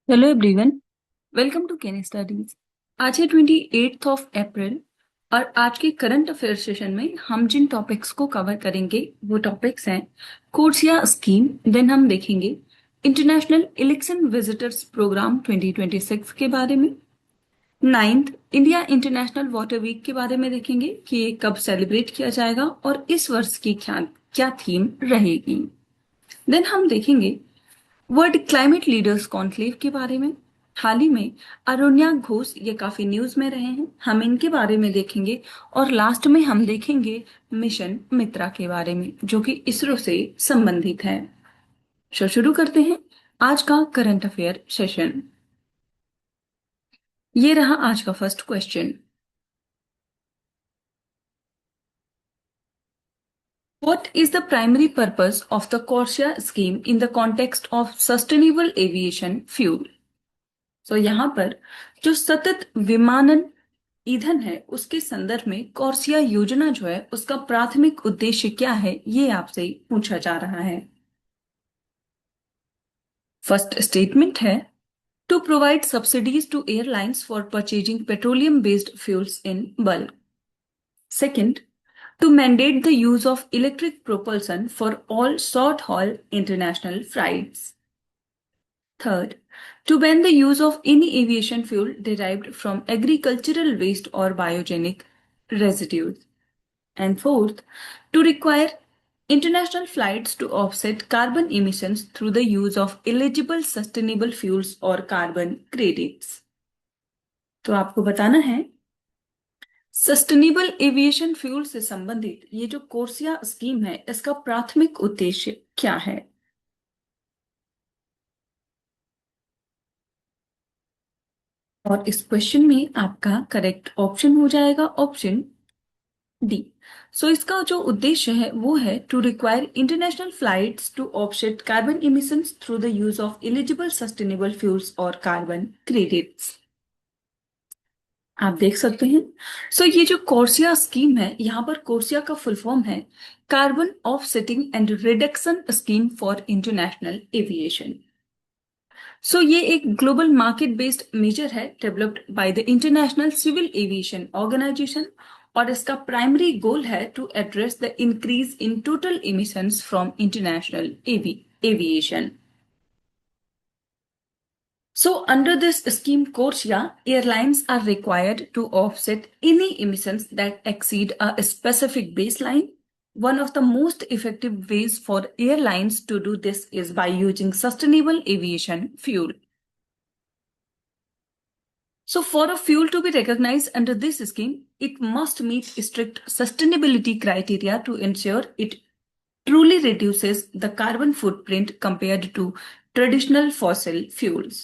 Hello everyone, welcome to Ken Studies. आज है 28 अप्रैल और आज के करंट अफेयर सेशन में हम जिन टॉपिक्स को कवर करेंगे वो टॉपिक्स हैं कोर्सिया स्कीम। देन हम देखेंगे इंटरनेशनल इलेक्शन विजिटर्स प्रोग्राम 2026 के बारे में। Ninth, India international water week के बारे में देखेंगे कि ये कब सेलिब्रेट किया जाएगा और इस वर्ष की क्या क्या थीम रहेगी। देन हम देखेंगे वर्ल्ड क्लाइमेट लीडर्स कॉन्क्लेव के बारे में। हाल ही में अरुण्या घोष ये काफी न्यूज में रहे हैं, हम इनके बारे में देखेंगे। और लास्ट में हम देखेंगे मिशन मित्रा के बारे में जो कि इसरो से संबंधित है। शुरू करते हैं आज का करंट अफेयर सेशन। ये रहा आज का first question. What is the primary purpose of the CORSIA scheme in the context of sustainable aviation fuel? तो यहाँ पर जो सतत विमानन ईंधन है उसके संदर्भ में कॉर्सिया योजना जो है उसका प्राथमिक उद्देश्य क्या है, ये आपसे पूछा जा रहा है। फर्स्ट स्टेटमेंट है to provide subsidies to airlines for purchasing petroleum based fuels in bulk. Second, to mandate the use of electric propulsion for all short-haul international flights. Third, to ban the use of any aviation fuel derived from agricultural waste or biogenic residues. And fourth, to require international flights to offset carbon emissions through the use of eligible sustainable fuels or carbon credits. तो आपको बताना है sustainable aviation fuel से संबंधित ये जो कोर्सिया scheme है इसका प्राथमिक उद्देश्य क्या है। और इस क्वेश्चन में आपका करेक्ट ऑप्शन हो जाएगा ऑप्शन डी। सो इसका जो उद्देश्य है वो है to require international flights to offset carbon emissions through the use of eligible sustainable fuels और कार्बन क्रेडिट्स। आप देख सकते हैं। सो ये जो कोर्सिया स्कीम है यहाँ पर कोर्सिया का फुल फॉर्म है carbon offsetting and reduction scheme for international aviation. So ये एक ग्लोबल मार्केट बेस्ड मेजर है developed by the international civil aviation organisation और इसका प्राइमरी गोल है to address the increase in total emissions from international aviation. So, under this scheme, CORSIA, airlines are required to offset any emissions that exceed a specific baseline. One of the most effective ways for airlines to do this is by using sustainable aviation fuel. So, for a fuel to be recognized under this scheme, it must meet strict sustainability criteria to ensure it truly reduces the carbon footprint compared to traditional fossil fuels.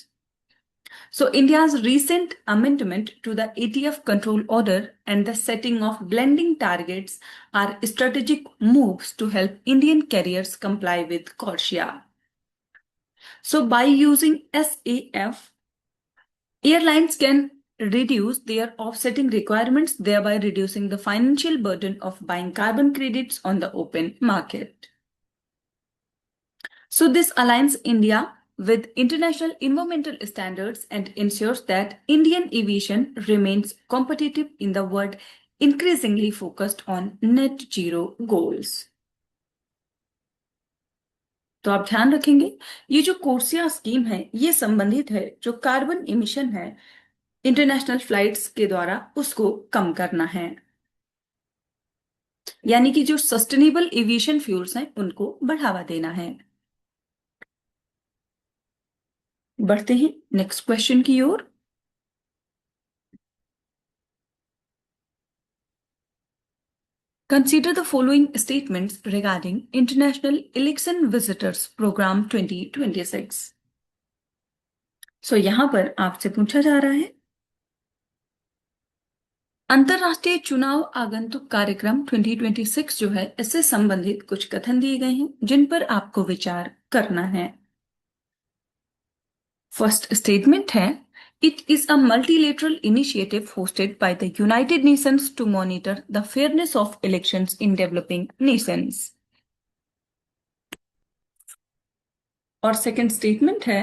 So, India's recent amendment to the ATF control order and the setting of blending targets are strategic moves to help Indian carriers comply with CORSIA. So, by using SAF, airlines can reduce their offsetting requirements, thereby reducing the financial burden of buying carbon credits on the open market. So, this aligns India with international environmental standards and ensures that Indian aviation remains competitive in the world, increasingly focused on net zero goals. तो आप ध्यान रखेंगे ये जो कोर्सिया scheme है ये संबंधित है जो कार्बन इमिशन है इंटरनेशनल फ्लाइट्स के द्वारा उसको कम करना है, यानी कि जो सस्टेनेबल एविएशन फ्यूल्स हैं उनको बढ़ावा देना है। बढ़ते हैं नेक्स्ट क्वेश्चन की ओर। Consider the following statements regarding International Election Visitors Program 2026. So यहां पर आपसे पूछा जा रहा है अंतरराष्ट्रीय चुनाव आगंतुक कार्यक्रम 2026 जो है इससे संबंधित कुछ कथन दिए गए हैं जिन पर आपको विचार करना है। फर्स्ट स्टेटमेंट है It is a multilateral initiative hosted by the United Nations to monitor the fairness of elections in developing nations. और सेकंड स्टेटमेंट है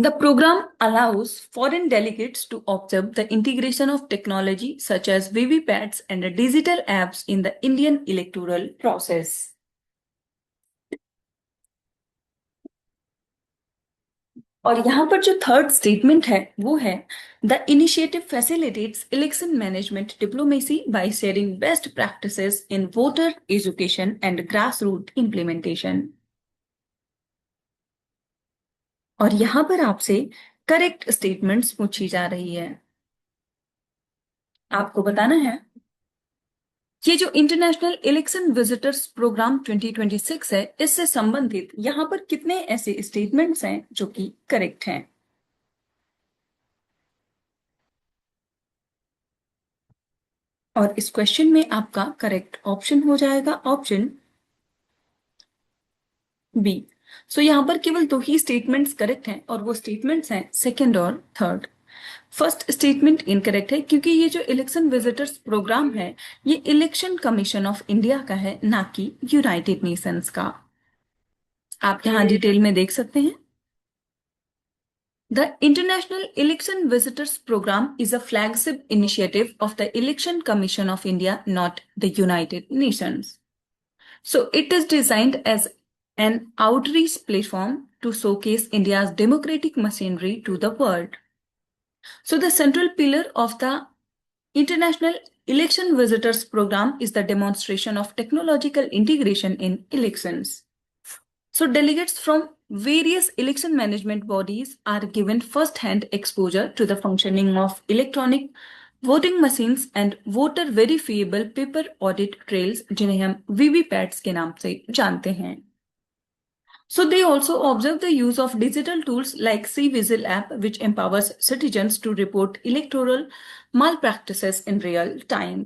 The program allows foreign delegates to observe the integration of technology such as VVPATs and digital apps in the Indian electoral process. और यहाँ पर जो third statement है वो है the initiative facilitates election management diplomacy by sharing best practices in voter education and grass root implementation. और यहाँ पर आपसे करेक्ट स्टेटमेंट्स पूछी जा रही है। आपको बताना है ये जो इंटरनेशनल इलेक्शन विजिटर्स प्रोग्राम 2026 है इससे संबंधित यहाँ पर कितने ऐसे स्टेटमेंट्स हैं जो कि करेक्ट हैं। और इस क्वेश्चन में आपका करेक्ट ऑप्शन हो जाएगा ऑप्शन बी। सो यहाँ पर केवल दो ही स्टेटमेंट्स करेक्ट हैं और वो स्टेटमेंट्स हैं सेकंड और थर्ड। फर्स्ट स्टेटमेंट इनकरेक्ट है क्योंकि ये जो इलेक्शन विजिटर्स प्रोग्राम है ये इलेक्शन कमीशन ऑफ इंडिया का है ना कि यूनाइटेड नेशंस का। आप यहाँ डिटेल में देख सकते हैं। The International Election Visitors Program is a flagship initiative of the Election Commission of India, not the United Nations. So it is designed as an outreach platform to showcase India's democratic machinery to the world. So the central pillar of the International Election Visitors Program is the demonstration of technological integration in elections. So delegates from various election management bodies are given first-hand exposure to the functioning of electronic voting machines and voter verifiable paper audit trails जिन्हें हम वीवीपैट्स के नाम से जानते हैं। So they also observe the use of digital tools like CVigil app which empowers citizens to report electoral malpractices in real time.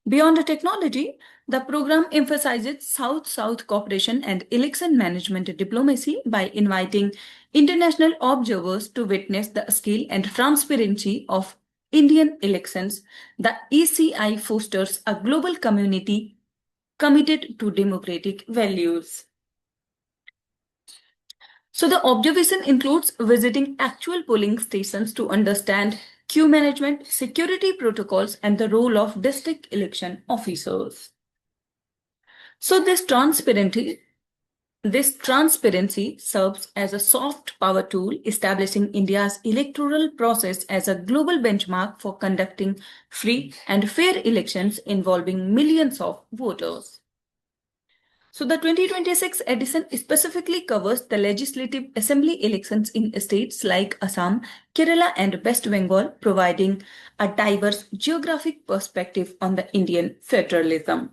Beyond technology, the program emphasizes South-South cooperation and election management diplomacy by inviting international observers to witness the scale and transparency of Indian elections. The ECI fosters a global community committed to democratic values. So the observation includes visiting actual polling stations to understand queue management, security protocols, and the role of district election officers. So this transparency serves as a soft power tool, establishing India's electoral process as a global benchmark for conducting free and fair elections involving millions of voters. So the 2026 edition specifically covers the legislative assembly elections in states like Assam, Kerala, and West Bengal, providing a diverse geographic perspective on the Indian federalism.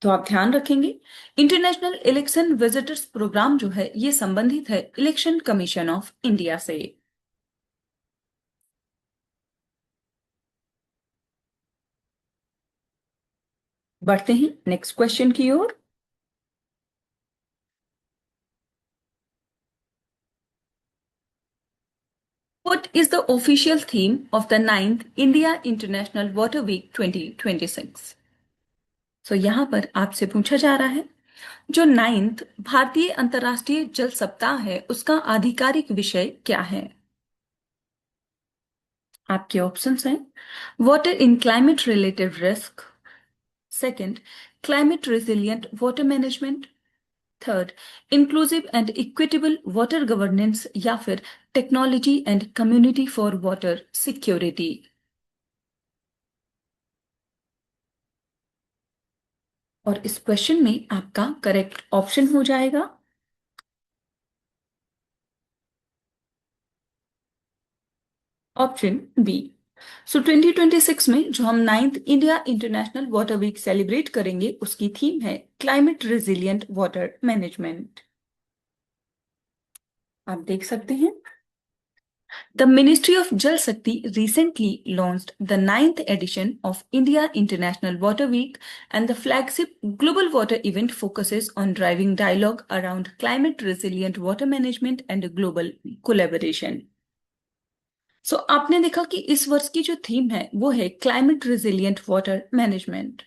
तो आप ध्यान रखेंगे international election visitors programme जो है ये संबंधित है election commission of India से। बढ़ते हैं नेक्स्ट क्वेश्चन की ओर। What is the official theme of the 9th India International Water Week 2026? So यहाँ पर आपसे पूछा जा रहा है जो 9th भारतीय अंतर्राष्ट्रीय जल सप्ताह है उसका आधिकारिक विषय क्या है। आपके ऑप्शंस हैं water in climate related risk, second climate resilient water management, third inclusive and equitable water governance या फिर technology and community for water security. और इस क्वेश्चन में आपका करेक्ट ऑप्शन हो जाएगा ऑप्शन बी। सो 2026 में जो हम 9th India international water week celebrate करेंगे उसकी थीम है क्लाइमेट रेजिलिएंट वाटर मैनेजमेंट। आप देख सकते हैं The Ministry of Jal Shakti recently launched the 9th edition of India International Water Week, and the flagship global water event focuses on driving dialogue around climate resilient water management and global collaboration. So आपने देखा कि इस वर्ष की जो theme है वो है क्लाइमेट रेजिलिएंट वाटर मैनेजमेंट।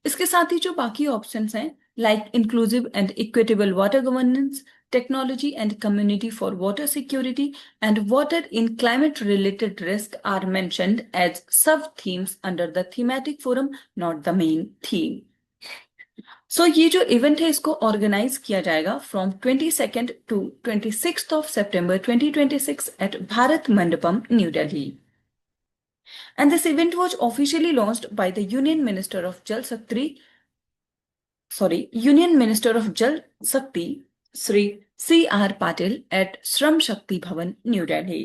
इसके साथ ही जो बाकी ऑप्शंस हैं like inclusive and equitable water governance, technology and community for water security, and water in climate related risk are mentioned as sub themes under the thematic forum, not the main theme. ये जो event है इसको organise किया जाएगा from 22nd to 26th of September 2026 at Bharat Mandapam, New Delhi. And this event was officially launched by the Union Minister of Jal Shakti, Sri C.R. Patil at Shram Shakti Bhavan, New Delhi.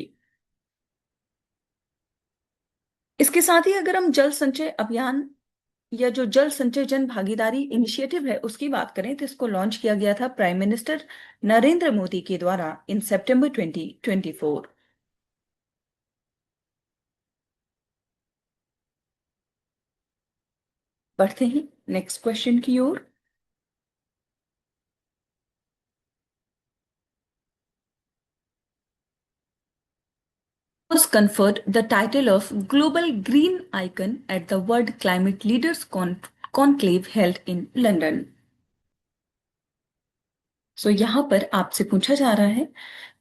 इसके साथ ही अगर हम जल संचय अभियान या जो जल संचय जन भागीदारी इनिशिएटिव है उसकी बात करें तो इसको लॉन्च किया गया था प्राइम मिनिस्टर नरेंद्र मोदी के द्वारा इन सितंबर 2024। बढ़ते हैं नेक्स्ट क्वेश्चन की ओर। Was conferred the title of Global Green Icon at the World Climate Leaders Conclave held in London. यहाँ पर आपसे पूछा जा रहा है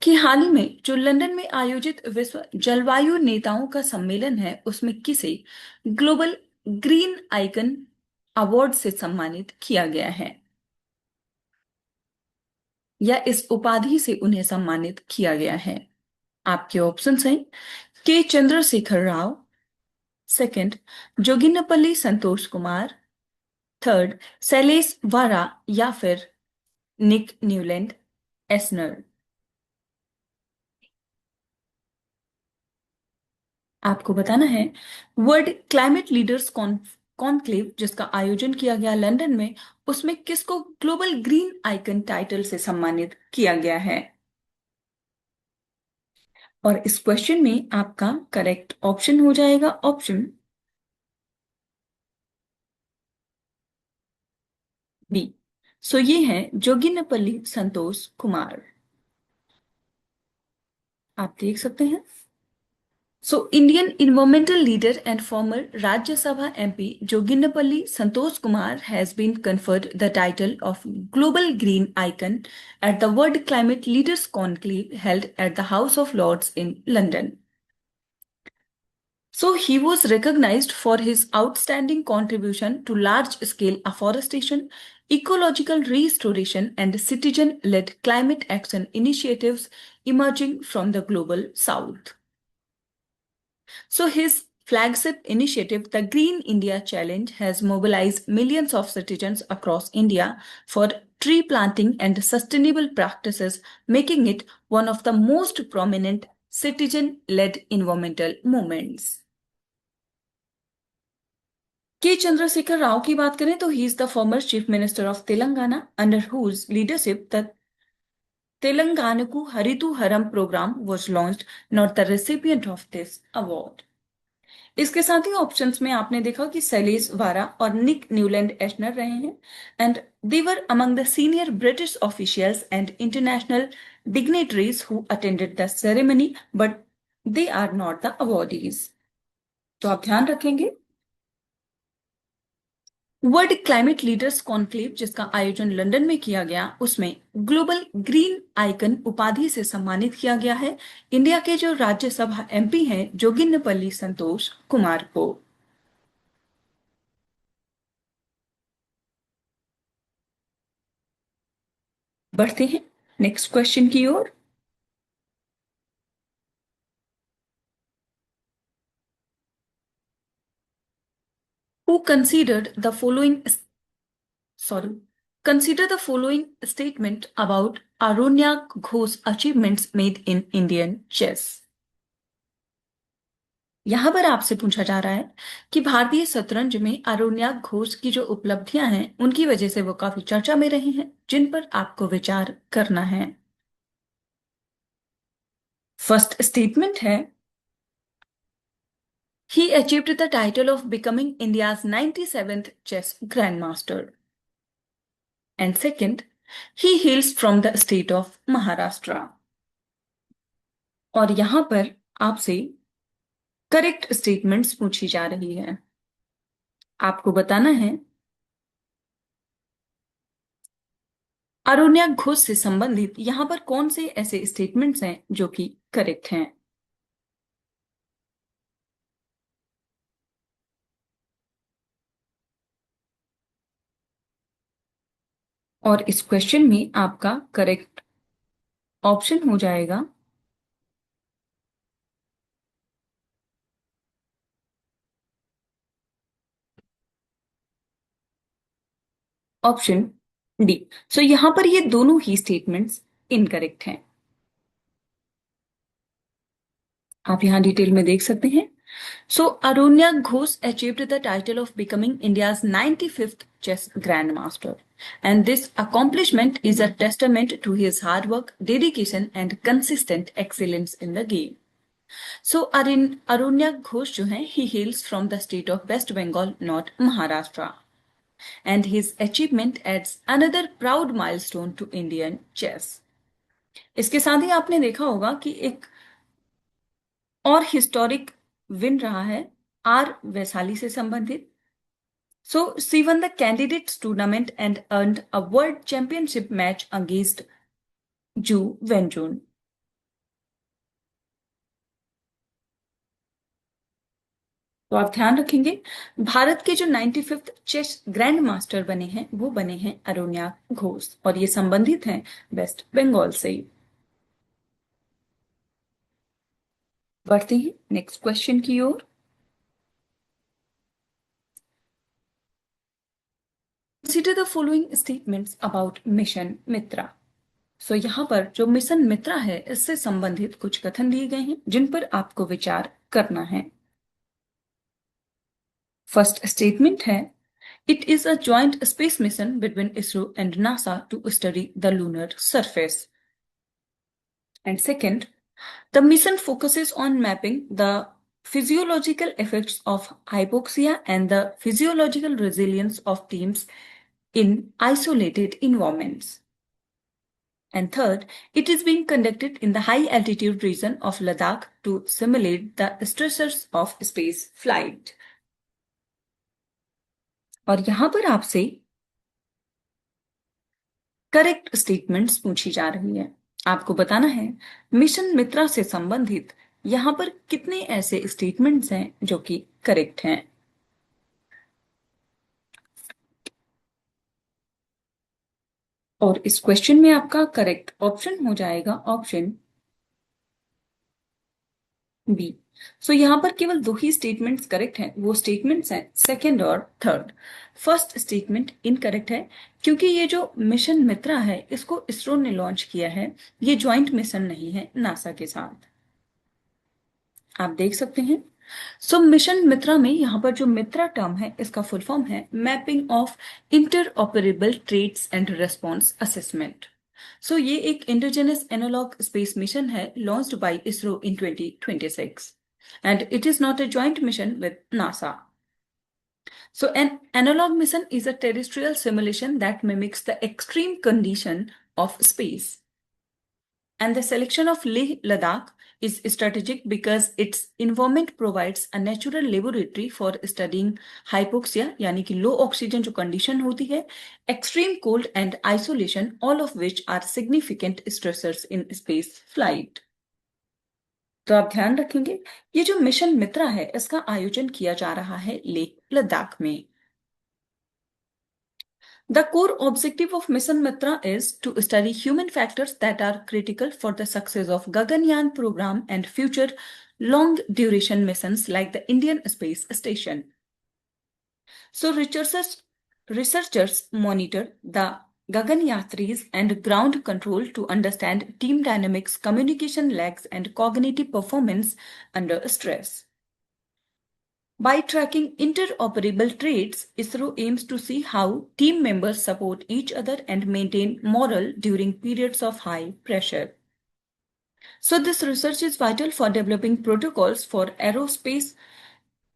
कि हाल ही में जो लंदन में आयोजित विश्व जलवायु नेताओं का सम्मेलन है उसमें किसे ग्लोबल ग्रीन आइकन अवार्ड से सम्मानित किया गया है या इस उपाधि से उन्हें सम्मानित किया गया है। आपके ऑप्शंस हैं के चंद्रशेखर राव, सेकंड जोगिनपल्ली संतोष कुमार, थर्ड शैलेश वारा या फिर निक न्यूलैंड एस्नर। आपको बताना है वर्ल्ड क्लाइमेट लीडर्स कॉन्क्लेव जिसका आयोजन किया गया लंदन में उसमें किसको ग्लोबल ग्रीन आइकन टाइटल से सम्मानित किया गया है। और इस क्वेश्चन में आपका करेक्ट ऑप्शन हो जाएगा ऑप्शन बी। ये है जोगिनपल्ली संतोष कुमार। आप देख सकते हैं। Indian environmental leader and former Rajya Sabha MP Joginnapalli Santosh Kumar has been conferred the title of Global Green Icon at the World Climate Leaders Conclave held at the House of Lords in London. He was recognized for his outstanding contribution to large-scale afforestation, ecological restoration, and citizen-led climate action initiatives emerging from the global south. His flagship initiative, the Green India Challenge, has mobilized millions of citizens across India for tree planting and sustainable practices, making it one of the most prominent citizen-led environmental movements. के चंद्रशेखर राव की बात करें तो he is the former chief minister of Telangana under whose leadership the तेलंगानाकु हरितु हरम programme was launched, not the recipient of this award. इसके साथ ही ऑप्शंस में आपने देखा कि शैलेश वारा और निक न्यूलैंड एशनर रहे हैं and they were among the senior British officials and international dignitaries who attended the ceremony but they are not the awardees. तो आप ध्यान रखेंगे वर्ल्ड क्लाइमेट लीडर्स कॉन्क्लेव जिसका आयोजन लंदन में किया गया उसमें ग्लोबल ग्रीन आइकन उपाधि से सम्मानित किया गया है इंडिया के जो राज्यसभा एमपी हैं जोगिनपल्ली संतोष कुमार को। बढ़ते हैं नेक्स्ट क्वेश्चन की ओर। Who consider the following statement about Aronyak Ghosh achievements made in Indian chess. यहां पर आपसे पूछा जा रहा है कि भारतीय शतरंज में आरोन्याक घोष की जो उपलब्धियां हैं उनकी वजह से वो काफी चर्चा में रहे हैं जिन पर आपको विचार करना है। फर्स्ट स्टेटमेंट है he achieved the title of becoming India's 97th chess grandmaster. And second, he hails from the state of Maharashtra. और यहां पर आपसे करेक्ट स्टेटमेंट्स पूछी जा रही है। आपको बताना है अरोन्या घोष से संबंधित यहाँ पर कौन से ऐसे स्टेटमेंट्स हैं जो कि करेक्ट हैं? और इस क्वेश्चन में आपका करेक्ट ऑप्शन हो जाएगा ऑप्शन डी। सो यहां पर ये दोनों ही स्टेटमेंट्स इनकरेक्ट हैं। आप यहां डिटेल में देख सकते हैं। सो अरोन्या Ghosh achieved the title of becoming India's 95th chess grandmaster, and this accomplishment is a testament to his hard work, dedication, and consistent excellence in the game. So Arunya Ghosh जो है, he hails from the state of West Bengal, not Maharashtra, and his achievement adds another proud milestone to Indian chess. इसके साथ ही आपने देखा होगा कि एक और हिस्टोरिक विन रहा है आर वैशाली से संबंधित। So she won the candidates tournament and earned a world championship match against Zhu Wenjun. तो आप ध्यान रखेंगे, भारत के जो 95th चेस ग्रैंड मास्टर बने हैं वो बने हैं अरोन्या घोष, और ये संबंधित हैं वेस्ट बंगाल से। बढ़ते हैं नेक्स्ट क्वेश्चन की ओर। Consider the following statements about mission MITRA. So यहाँ पर जो मिशन मित्रा है इससे संबंधित कुछ कथन दिए गए हैं जिन पर आपको विचार करना है। फर्स्ट स्टेटमेंट है, it is a joint space mission between ISRO and NASA to study the lunar surface. And second, the mission focuses on mapping the physiological effects of hypoxia and the physiological resilience of teams in isolated environments. And third, it is being conducted in the high altitude region of Ladakh to simulate the stressors of space flight. और यहां पर आपसे correct statements पूछी जा रही है। आपको बताना है मिशन मित्रा से संबंधित यहां पर कितने ऐसे स्टेटमेंट्स हैं जो कि करेक्ट हैं। और इस क्वेश्चन में आपका करेक्ट ऑप्शन हो जाएगा ऑप्शन बी। सो यहां पर केवल दो ही स्टेटमेंट्स करेक्ट हैं, वो स्टेटमेंट्स हैं सेकंड और थर्ड। फर्स्ट स्टेटमेंट इनकरेक्ट है क्योंकि ये जो मिशन मित्रा है इसको इसरो ने लॉन्च किया है, ये ज्वाइंट मिशन नहीं है नासा के साथ। आप देख सकते हैं। सो मिशन मित्रा में यहां पर जो मित्रा टर्म है इसका फुल फॉर्म है mapping of interoperable traits and response assessment. So ये एक इंडिजिनस एनालॉग स्पेस मिशन है launched by ISRO in 2026 and it is not a joint mission with NASA. So an analog mission is a terrestrial simulation that mimics the extreme condition of space. And the selection of Leh Ladakh is strategic because its environment provides a natural laboratory for studying hypoxia यानी कि low oxygen जो condition होती है, extreme cold and isolation, all of which are significant stressors in space flight. तो आप ध्यान रखेंगे ये जो मिशन मित्रा है इसका आयोजन किया जा रहा है लेह लद्दाख में। The core objective of Mission Mitra is to study human factors that are critical for the success of Gaganyaan program and future long duration missions like the Indian Space Station. So researchers monitor the Gaganyatris and ground control to understand team dynamics, communication lags, and cognitive performance under stress. By tracking interoperable traits, ISRO aims to see how team members support each other and maintain morale during periods of high pressure. So, this research is vital for developing protocols for aerospace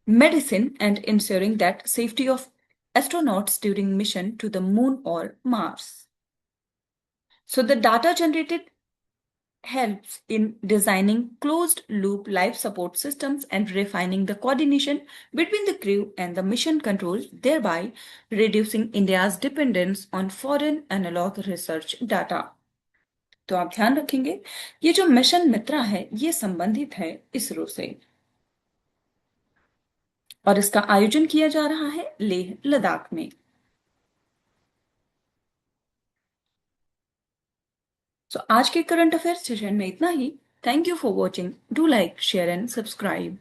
medicine and ensuring that safety of astronauts during mission to the moon or Mars. So, the data generated helps in designing closed loop life support systems and refining the coordination between the crew and the mission control, thereby reducing India's dependence on foreign analog research data. तो आप ध्यान रखेंगे ये जो mission मित्रा है ये संबंधित है इसरो से और इसका आयोजन किया जा रहा है लेह लद्दाख में। आज के करंट अफेयर्स सेशन में इतना ही। Thank you for watching. Do like share and subscribe.